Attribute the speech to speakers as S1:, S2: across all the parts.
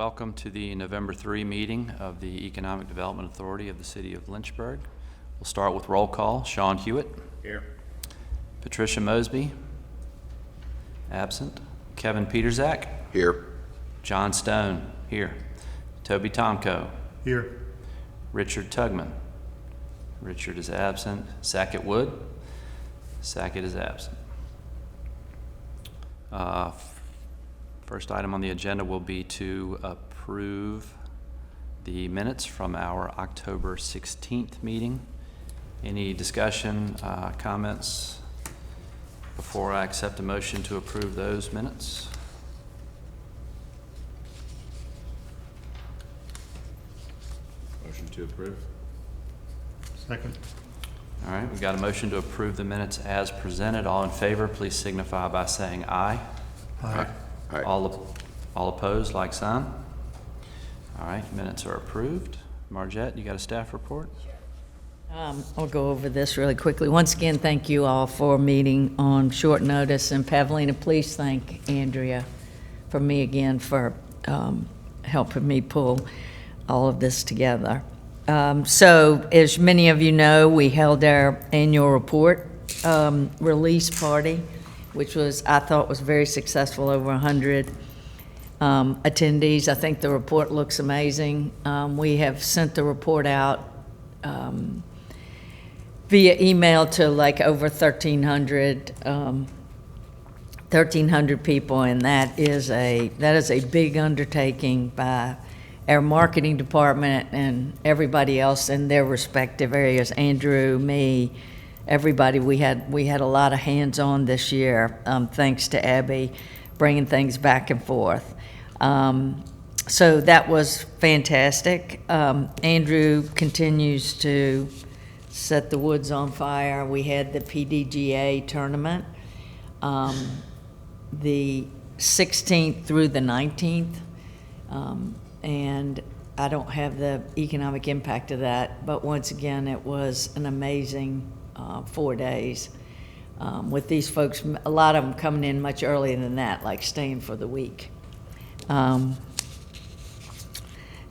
S1: welcome to the November 3 meeting of the Economic Development Authority of the City of Lynchburg. We'll start with roll call. Sean Hewitt.
S2: Here.
S1: Patricia Mosby. Absent. Kevin Peterzak.
S2: Here.
S1: John Stone. Here. Toby Tomko.
S3: Here.
S1: Richard Tugman. Richard is absent. Sackett Wood. Sackett is absent. First item on the agenda will be to approve the minutes from our October 16th meeting. Any discussion, comments before I accept a motion to approve those minutes?
S2: Motion to approve.
S3: Second.
S1: All right, we've got a motion to approve the minutes as presented. All in favor, please signify by saying aye.
S3: Aye.
S2: Aye.
S1: All opposed, like sign. All right, minutes are approved. Margette, you got a staff report?
S4: I'll go over this really quickly. Once again, thank you all for meeting on short notice. And Pavlina, please thank Andrea for me again for helping me pull all of this together. So as many of you know, we held our annual report release party, which I thought was very successful, over 100 attendees. I think the report looks amazing. We have sent the report out via email to like over 1,300 people, and that is a big undertaking by our marketing department and everybody else in their respective areas. Andrew, me, everybody. We had a lot of hands-on this year, thanks to Abby bringing things back and forth. So that was fantastic. Andrew continues to set the woods on fire. We had the PDGA tournament, the 16th through the 19th, and I don't have the economic impact of that, but once again, it was an amazing 4 days with these folks, a lot of them coming in much earlier than that, like staying for the week.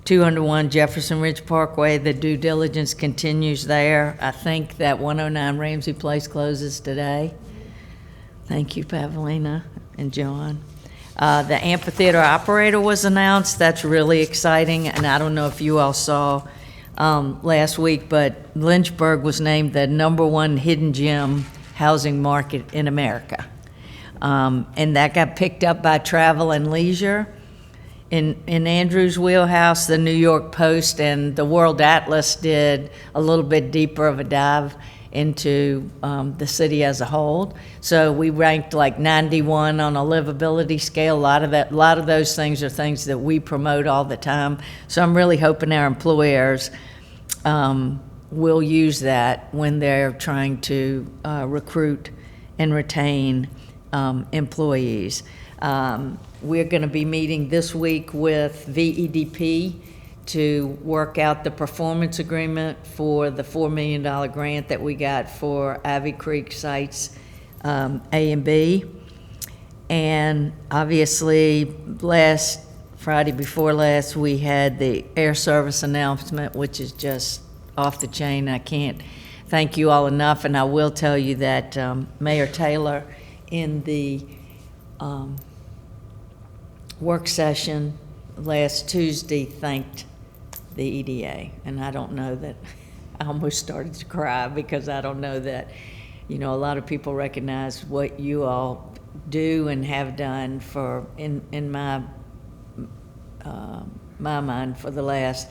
S4: 201 Jefferson Ridge Parkway, the due diligence continues there. I think that 109 Ramsey Place closes today. Thank you, Pavlina and John. The amphitheater operator was announced. That's really exciting, and I don't know if you all saw last week, but Lynchburg was named the #1 hidden gem housing market in America. And that got picked up by Travel and Leisure. In Andrew's wheelhouse, the New York Post and the World Atlas did a little bit deeper of a dive into the city as a whole. So we ranked like 91 on a livability scale. A lot of those things are things that we promote all the time. So I'm really hoping our employers will use that when they're trying to recruit and retain employees. We're going to be meeting this week with VEDP to work out the performance agreement for the $4 million grant that we got for Ivy Creek sites A and B. And obviously, last Friday before last, we had the air service announcement, which is just off the chain. I can't thank you all enough, and I will tell you that Mayor Taylor in the work session last Tuesday thanked the EDA, and I don't know that, I almost started to cry because I don't know that, a lot of people recognize what you all do and have done for, in my mind, for the last,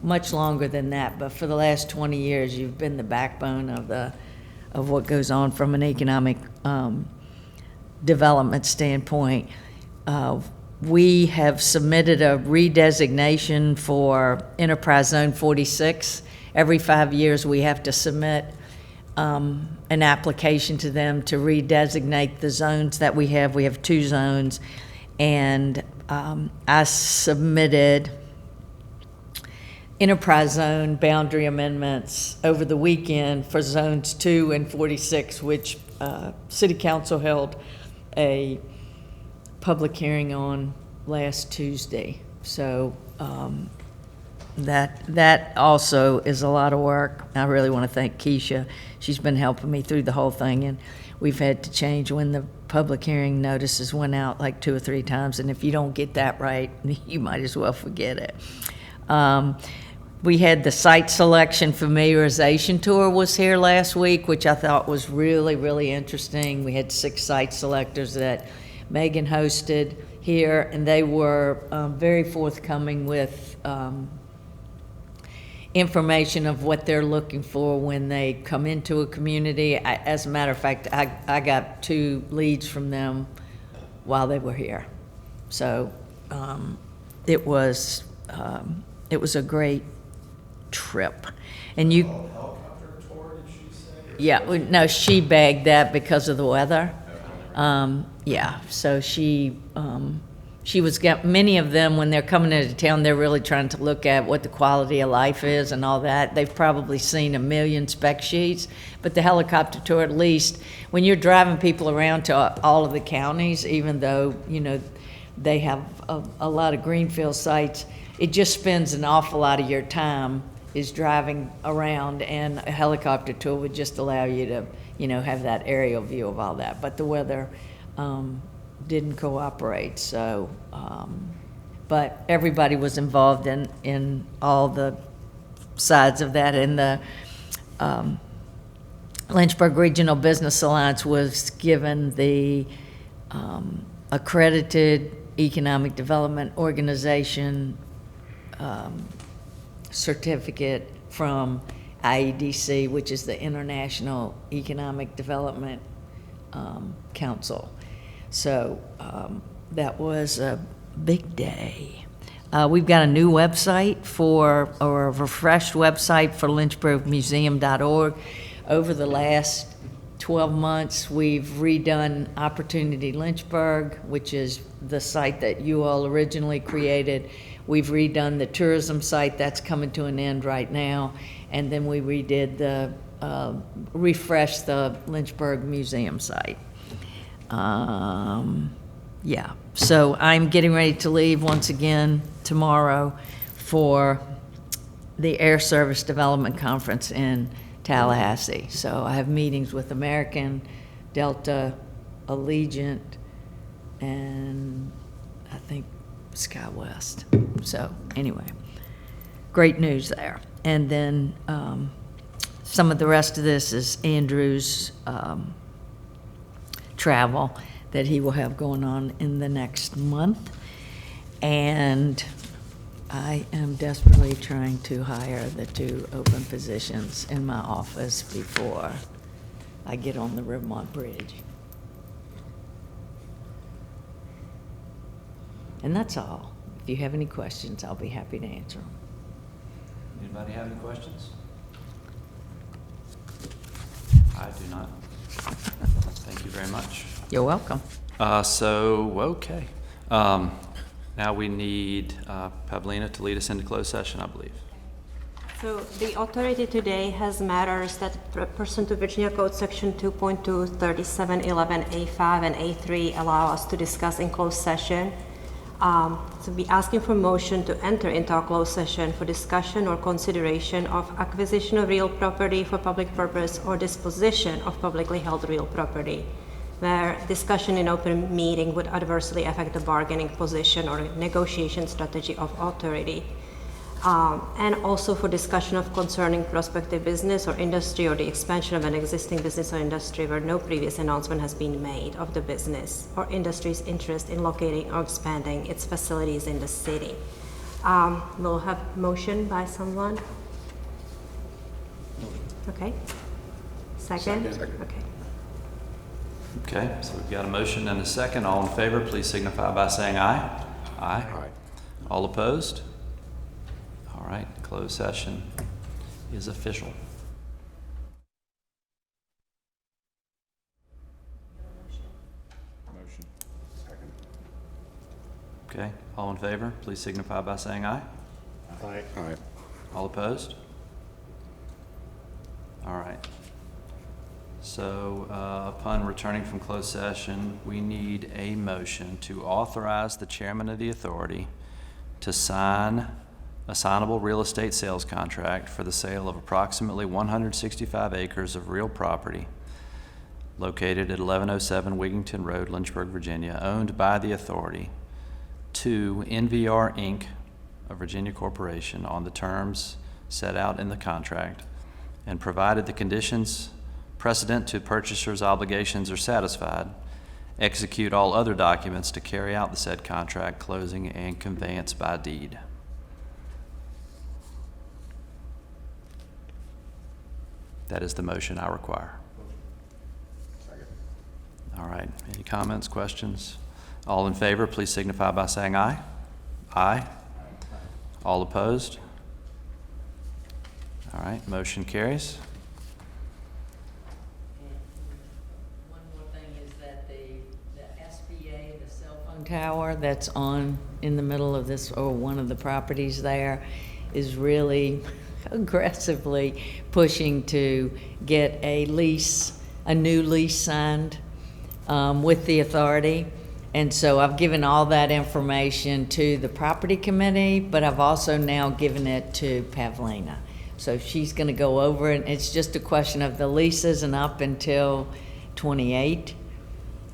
S4: much longer than that, but for the last 20 years, you've been the backbone of what goes on from an economic development standpoint. We have submitted a redesignation for Enterprise Zone 46. Every 5 years, we have to submit an application to them to redesignate the zones that we have. We have 2 zones, and I submitted Enterprise Zone boundary amendments over the weekend for Zones 2 and 46, which City Council held a public hearing on last Tuesday. So that also is a lot of work. I really want to thank Keisha. She's been helping me through the whole thing, and we've had to change when the public hearing notices went out like 2 or 3 times, and if you don't get that right, you might as well forget it. We had the site selection familiarization tour was here last week, which I thought was really, really interesting. We had 6 site selectors that Megan hosted here, and they were very forthcoming with information of what they're looking for when they come into a community. As a matter of fact, I got 2 leads from them while they were here. So it was a great trip. And you,
S2: Helicopter tour, did she say?
S4: yeah, no, she bagged that because of the weather. Yeah, so she was many of them, when they're coming into town, they're really trying to look at what the quality of life is and all that. They've probably seen a million spec sheets, but the helicopter tour, at least, when you're driving people around to all of the counties, even though, you know, they have a lot of greenfield sites, it just spends an awful lot of your time is driving around, and a helicopter tour would just allow you to, you know, have that aerial view of all that. But the weather didn't cooperate, so, but everybody was involved in all the sides of that. And the Lynchburg Regional Business Alliance was given the accredited economic development organization certificate from IEDC, which is the International Economic Development Council. So that was a big day. We've got a new website or a refreshed website for lynchburgmuseum.org. Over the last 12 months, we've redone Opportunity Lynchburg, which is the site that you all originally created. We've redone the tourism site, that's coming to an end right now. And then we redid refreshed the Lynchburg Museum site. Yeah, so I'm getting ready to leave once again tomorrow for the Air Service Development Conference in Tallahassee. So I have meetings with American, Delta, Allegiant, and I think SkyWest. So anyway, great news there. And then some of the rest of this is Andrew's travel that he will have going on in the next month. And I am desperately trying to hire the 2 open positions in my office before I get on the Rivermont Bridge. And that's all. If you have any questions, I'll be happy to answer them.
S1: Anybody have any questions? I do not. Thank you very much.
S4: You're welcome.
S1: Okay. Now we need Pavlina to lead us into closed session, I believe.
S5: So the authority today has matters that pursuant to Virginia Code Section 2.2, 3711A5 and A3 allow us to discuss in closed session. So be asking for motion to enter into a closed session for discussion or consideration of acquisition of real property for public purpose or disposition of publicly held real property, where discussion in open meeting would adversely affect the bargaining position or negotiation strategy of authority. And also for discussion of concerning prospective business or industry or the expansion of an existing business or industry where no previous announcement has been made of the business or industry's interest in locating or expanding its facilities in the city. We'll have motion by someone. Okay. Second? Okay.
S1: Okay, so we've got a motion and a second. All in favor, please signify by saying aye. Aye. All opposed? All right, closed session is official.
S2: Motion. Second.
S1: Okay, all in favor, please signify by saying aye.
S3: Aye.
S2: Aye.
S1: All opposed? All right. So upon returning from closed session, we need a motion to authorize the chairman of the authority to sign a signable real estate sales contract for the sale of approximately 165 acres of real property located at 1107 Wigington Road, Lynchburg, Virginia, owned by the authority to NVR Inc., a Virginia corporation, on the terms set out in the contract, and provided the conditions precedent to purchaser's obligations are satisfied, execute all other documents to carry out the said contract, closing, and conveyance by deed. That is the motion I require.
S2: Second.
S1: All right, any comments, questions? All in favor, please signify by saying aye. Aye. All opposed? All right, motion carries.
S4: One more thing is that the SBA, the cell phone tower that's in the middle of this, or one of the properties there, is really aggressively pushing to get a new lease signed with the authority. And so I've given all that information to the property committee, but I've also now given it to Pavlina. So she's gonna go over it. It's just a question of the leases and up until 28.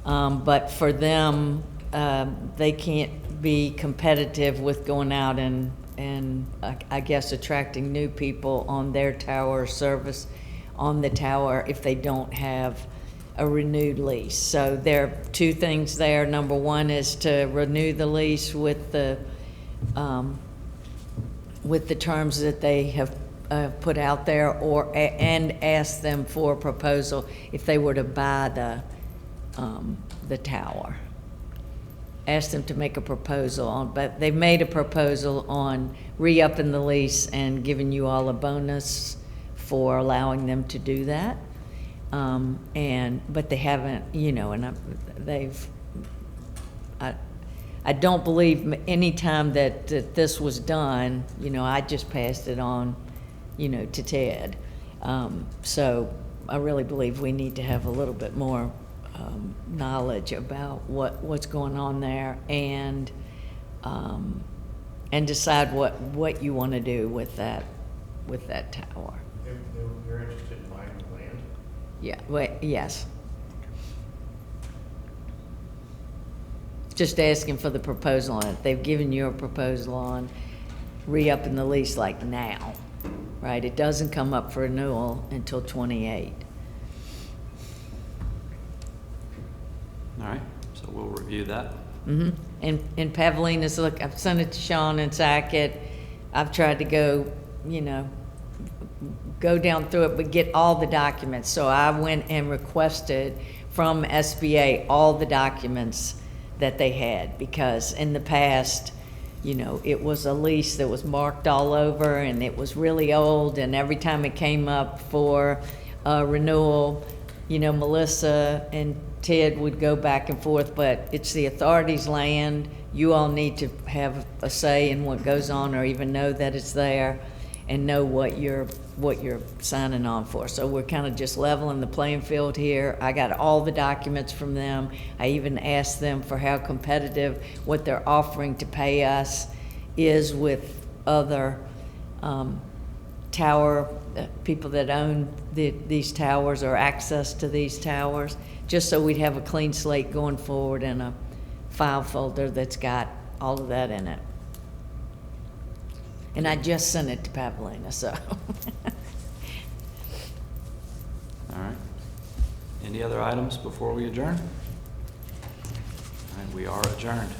S4: But for them, they can't be competitive with going out and I guess attracting new people on their tower service on the tower if they don't have a renewed lease. So there are two things there. Number one is to renew the lease with the terms that they have put out there, and ask them for a proposal if they were to buy the tower. Ask them to make a proposal on, but they've made a proposal on re-upping the lease and giving you all a bonus for allowing them to do that. But they haven't, I don't believe any time that this was done, I just passed it on, to Ted. So I really believe we need to have a little bit more knowledge about what's going on there, and decide what you want to do with that tower.
S3: They're interested in buying the land?
S4: Yeah, yes. Just asking for the proposal on it. They've given you a proposal on re-upping the lease like now, right? It doesn't come up for renewal until 28.
S1: All right, so we'll review that.
S4: Mm-hmm. And Pavlina's, look, I've sent it to Sean and Sackett. I've tried to go down through it, but get all the documents. So I went and requested from SBA all the documents that they had, because in the past, it was a lease that was marked all over, and it was really old, and every time it came up for renewal, Melissa and Ted would go back and forth, but it's the authority's land. You all need to have a say in what goes on, or even know that it's there, and know what you're signing on for. So we're kind of just leveling the playing field here. I got all the documents from them. I even asked them for how competitive what they're offering to pay us is with other tower people that own these towers, or access to these towers, just so we'd have a clean slate going forward, and a file folder that's got all of that in it. And I just sent it to Pavlina, so.
S1: All right. Any other items before we adjourn? All right, we are adjourned.